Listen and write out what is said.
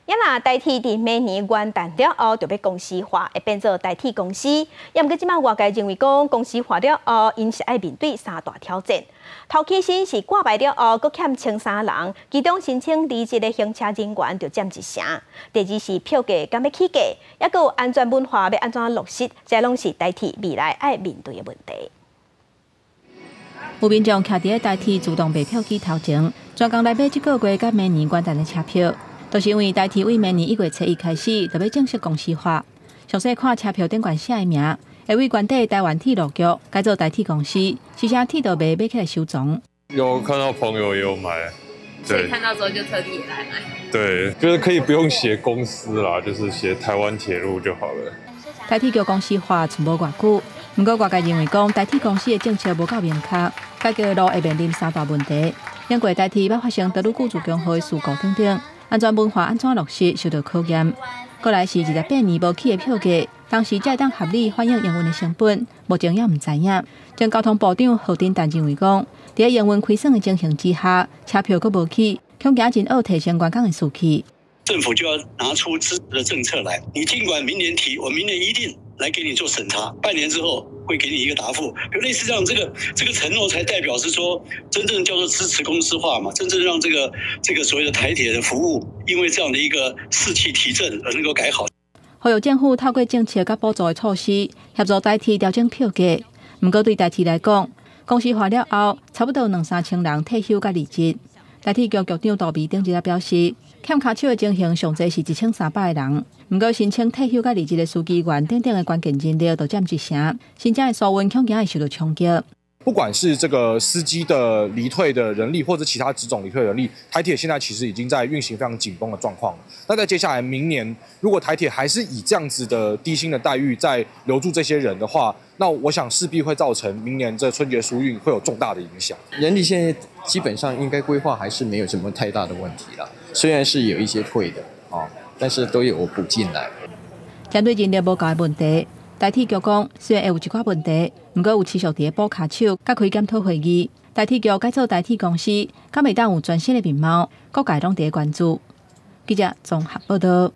也若代替伫明年元旦了后就要公司化，会变做代替公司。也毋过即摆外界认为讲公司化了后，因是爱面对三大挑战。头起薪是挂牌了后，阁欠13人，其中申请离职的行车人员就占1成。第二是票价敢要起价，也阁有安全文化要安怎落实，这拢是代替未来爱面对的问题。有民众徛伫代替自动卖票机头前，专工来买即个月甲明年元旦的车票。都是因为代替为明年1月7日开始，就要正式公司化。详细看车票顶管写的名，会为原底台湾铁路局改做代替公司，是啥铁道卖起来收藏。有看到朋友也有买，所以看到之后就特地也来买。对，就是可以不用写公司啦，就是写台湾铁路就好了。代替局公司化存无偌久，不过外界认为讲代替公司的政策无够明确，改革路会面临三大问题，因过代替要发生道路雇主强化的事故等等。安全文化安怎落实受到考验，过来是28年无起的票价，当时才当合理反映营运的成本，目前也唔知影。将交通部长何振旦认为讲，在营运亏损的情形之下，车票阁无起，恐惊真恶提升员工的士气。政府就要拿出支持的政策来，你尽管明年提，我明年一定来给你做审查，半年之后会给你一个答复。就类似这样，这个承诺才代表是说，真正叫做支持公司化嘛，真正让这个所谓的台铁的服务，因为这样的一个士气提振而能够改好。呼吁政府透过政策甲补助的措施，协助代替调整票价。不过对代替来讲，公司化了后，差不多2-3千人退休甲离职。代替局局长杜美顶日表示，欠卡手的情形上侪是1300个人。不过申请退休甲离职的司机员等等的关键人力都占1成，申请的数运恐惊会受到冲击。不管是这个司机的离退的人力，或者其他职种离退的人力，台铁现在其实已经在运行非常紧绷的状况了。那在接下来明年，如果台铁还是以这样子的低薪的待遇在留住这些人的话，那我想势必会造成明年这春节疏运会有重大的影响。人力现在基本上应该规划还是没有什么太大的问题啦，虽然是有一些退的但是都有补进来。针对人力无够的问题，代替局讲，虽然会有一寡问题，不过有持续伫补卡手，甲开检讨会议。代替局改做代替公司，敢会当有全新的面貌，各界拢伫关注。记者综合报道。